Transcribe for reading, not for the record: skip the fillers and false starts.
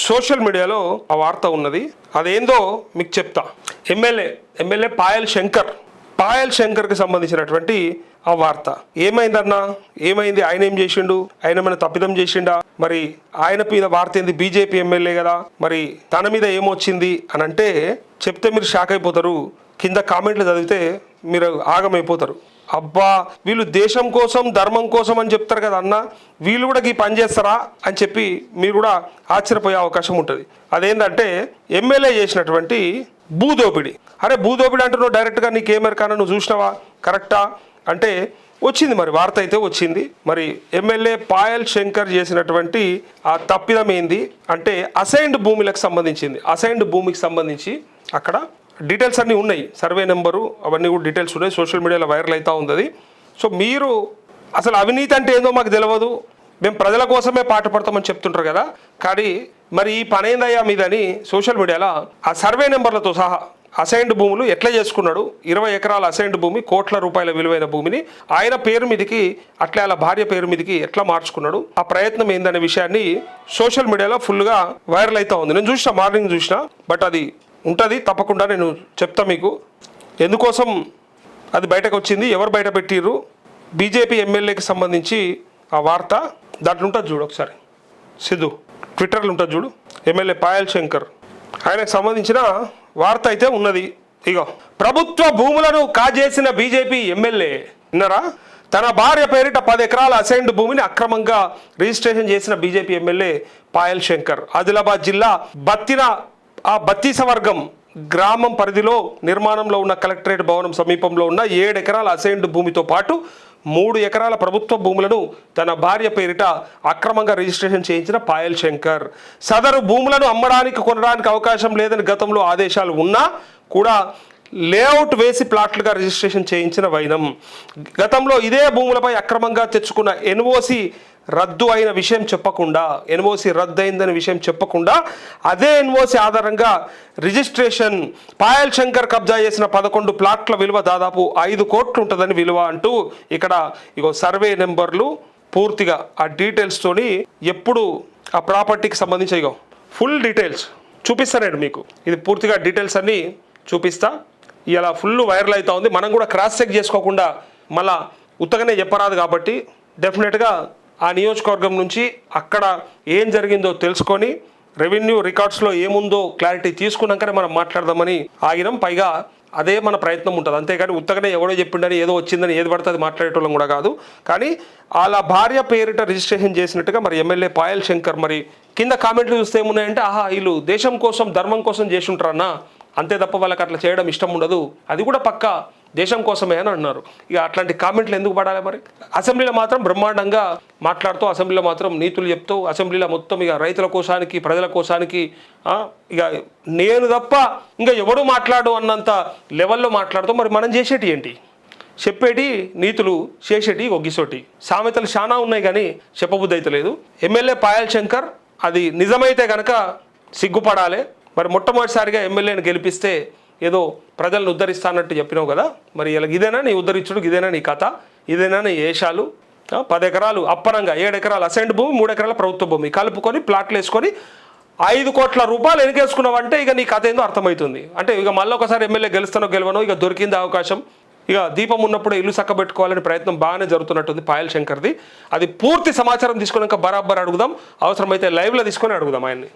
Social మీడియాలో ఆ వార్త ఉన్నది. అదేందో మీకు చెప్తా. ఎమ్మెల్యే పాయల్ శంకర్కి సంబంధించినటువంటి ఆ వార్త. ఏమైందన్నా, ఏమైంది, ఆయన ఏం చేసిండు, ఆయన ఏమైనా తప్పిదం చేసిండా, మరి ఆయన మీద వార్త ఏంది, బీజేపీ ఎమ్మెల్యే కదా, మరి తన మీద ఏమొచ్చింది అని అంటే చెప్తే మీరు షాక్ అయిపోతారు. కింద కామెంట్లు చదివితే మీరు ఆగమైపోతారు. అబ్బా, వీళ్ళు దేశం కోసం ధర్మం కోసం అని చెప్తారు కదా అన్న, వీళ్ళు కూడా ఈ పని చేస్తారా అని చెప్పి మీరు కూడా ఆశ్చర్యపోయే అవకాశం ఉంటుంది. అదేంటంటే ఎమ్మెల్యే చేసినటువంటి భూదోపిడి. అరే భూదోపిడి అంటున్నావు డైరెక్ట్గా, నీకేమెరకాన, నువ్వు చూసినావా, కరెక్టా అంటే వచ్చింది. మరి వార్త అయితే వచ్చింది. మరి ఎమ్మెల్యే పాయల్ శంకర్ చేసినటువంటి ఆ తప్పిదం ఏంది అంటే అసైన్డ్ భూమికి సంబంధించి అక్కడ డీటెయిల్స్ అన్నీ ఉన్నాయి, సర్వే నెంబరు అవన్నీ కూడా డీటెయిల్స్ ఉన్నాయి, సోషల్ మీడియాలో వైరల్ అవుతూ ఉంది. సో మీరు అసలు అవినీతి అంటే ఏందో మాకు తెలియదు, మేము ప్రజల కోసమే పాటు పడతామని చెప్తుంటారు కదా, కానీ మరి ఈ పని ఏందయ్యా మీదని సోషల్ మీడియాలో ఆ సర్వే నెంబర్లతో సహా అసైన్డ్ భూములు ఎట్లా చేసుకున్నాడు, 20 ఎకరాల అసైన్డ్ భూమి, కోట్ల రూపాయల విలువైన భూమిని ఆయన పేరు మీదకి అట్లా అలా భార్య పేరు మీదకి ఎట్లా మార్చుకున్నాడు, ఆ ప్రయత్నం ఏందనే విషయాన్ని సోషల్ మీడియాలో ఫుల్గా వైరల్ అవుతూ ఉంది. నేను చూసిన, మార్నింగ్ చూసిన, బట్ అది ఉంటుంది తప్పకుండా నేను చెప్తా మీకు ఎందుకోసం అది బయటకు వచ్చింది, ఎవరు బయట పెట్టిర్రు, బీజేపీ ఎమ్మెల్యేకి సంబంధించి ఆ వార్త. దాంట్లో ఉంటుంది చూడు, ఒకసారి సిద్ధు ట్విట్టర్లో ఉంటుంది చూడు, ఎమ్మెల్యే పాయల్ శంకర్, ఆయనకు సంబంధించిన వార్త అయితే ఉన్నది. ఇగో, ప్రభుత్వ భూములను కాజేసిన బీజేపీ ఎమ్మెల్యే విన్నారా, తన భార్య పేరిట 10 ఎకరాల అసైన్డ్ భూమిని అక్రమంగా రిజిస్ట్రేషన్ చేసిన బీజేపీ ఎమ్మెల్యే పాయల్ శంకర్ ఆదిలాబాద్ జిల్లా బత్తీసవర్గం గ్రామం పరిధిలో నిర్మాణంలో ఉన్న కలెక్టరేట్ భవనం సమీపంలో ఉన్న 7 ఎకరాల అసైన్డ్ భూమితో పాటు 3 ఎకరాల ప్రభుత్వ భూములను తన భార్య పేరిట అక్రమంగా రిజిస్ట్రేషన్ చేయించిన పాయల్ శంకర్ సదరు భూములను అమ్మడానికి కొనడానికి అవకాశం లేదని గతంలో ఆదేశాలు ఉన్నా కూడా లేఅవుట్ వేసి ప్లాట్లుగా రిజిస్ట్రేషన్ చేయించిన వైనం. గతంలో ఇదే భూములపై అక్రమంగా తెచ్చుకున్న ఎన్ఓసి రద్దు అయిన విషయం చెప్పకుండా, ఎన్ఓసి రద్దు అయిందనే విషయం చెప్పకుండా అదే ఎన్ఓసి ఆధారంగా రిజిస్ట్రేషన్ పాయల్ శంకర్ కబ్జా చేసిన 11 ప్లాట్ల విలువ దాదాపు 5 కోట్లు ఉంటుందని విలువ అంటూ ఇక్కడ ఇగో సర్వే నెంబర్లు పూర్తిగా ఆ డీటెయిల్స్తోని ఎప్పుడు ఆ ప్రాపర్టీకి సంబంధించి ఇగో ఫుల్ డీటెయిల్స్ చూపిస్తానండి మీకు. ఇది పూర్తిగా డీటెయిల్స్ అన్నీ చూపిస్తా. ఇలా ఫుల్ వైరల్ అవుతా ఉంది. మనం కూడా క్రాస్ చెక్ చేసుకోకుండా మళ్ళా ఉత్తగానే చెప్పరాదు కాబట్టి డెఫినెట్గా ఆ నియోజకవర్గం నుంచి అక్కడ ఏం జరిగిందో తెలుసుకొని రెవెన్యూ రికార్డ్స్లో ఏముందో క్లారిటీ తీసుకున్నాకనే మనం మాట్లాడదామని ఆగినాం. పైగా అదే మన ప్రయత్నం ఉంటుంది, అంతేగాని ఉత్తగానే ఎవడో చెప్పిండని ఏదో వచ్చిందని ఏది పడితే అది మాట్లాడేటోళ్ళం కూడా కాదు. కానీ వాళ్ళ భార్య పేరిట రిజిస్ట్రేషన్ చేసినట్టుగా మరి ఎమ్మెల్యే పాయల్ శంకర్ మరి కింద కామెంట్లు చూస్తే ఏమున్నాయంటే, ఆహా వీళ్ళు దేశం కోసం ధర్మం కోసం చేసి ఉంటారన్నా, అంతే తప్ప వాళ్ళకి అట్లా చేయడం ఇష్టం ఉండదు, అది కూడా పక్కా దేశం కోసమే అని అన్నారు. ఇక అట్లాంటి కామెంట్లు ఎందుకు పడాలి మరి? అసెంబ్లీలో మాత్రం బ్రహ్మాండంగా మాట్లాడుతూ, అసెంబ్లీలో మాత్రం నీతులు చెప్తూ, అసెంబ్లీలో మొత్తం ఇక రైతుల కోసానికి ప్రజల కోసానికి ఇక నేను తప్ప ఇంకా ఎవడు మాట్లాడు అన్నంత లెవెల్లో మాట్లాడుతూ మరి మనం చేసేటి ఏంటి, చెప్పేటి నీతులు, చేసేటి ఒగ్గిసోటి సామెతలు చాలా ఉన్నాయి కానీ చెప్పబుద్ధి అయితే లేదు. ఎమ్మెల్యే పాయల్ శంకర్ అది నిజమైతే కనుక సిగ్గుపడాలి. మరి మొట్టమొదటిసారిగా ఎమ్మెల్యేని గెలిపిస్తే ఏదో ప్రజలను ఉద్ధరిస్తానట్టు చెప్పినావు కదా, మరి ఇలా ఇదేనా నీ ఉద్ధరించుడు, ఇదేనా నీ కథ, ఇదేనా నీ ఏషాలు? 10 ఎకరాలు అప్పనంగా 7 ఎకరాల అసైన్డ్ భూమి, 3 ఎకరాల ప్రభుత్వ భూమి కలుపుకొని ప్లాట్లు వేసుకొని 5 కోట్ల రూపాయలు ఎనికేసుకున్నావంటే ఇక నీ కథ ఏందో అర్థమవుతుంది. అంటే ఇక మళ్ళీ ఒకసారి ఎమ్మెల్యే గెలుస్తానో గెలవనో, ఇక దొరికింది అవకాశం, ఇక దీపం ఉన్నప్పుడు ఇల్లు చక్కబెట్టుకోవాలని ప్రయత్నం బాగానే జరుగుతున్నట్టుంది పాయల్ శంకర్ది. అది పూర్తి సమాచారం తీసుకున్నాక బరాబర్ అడుగుదాం, అవసరమైతే లైవ్లో తీసుకొని అడుగుదాం ఆయన్ని.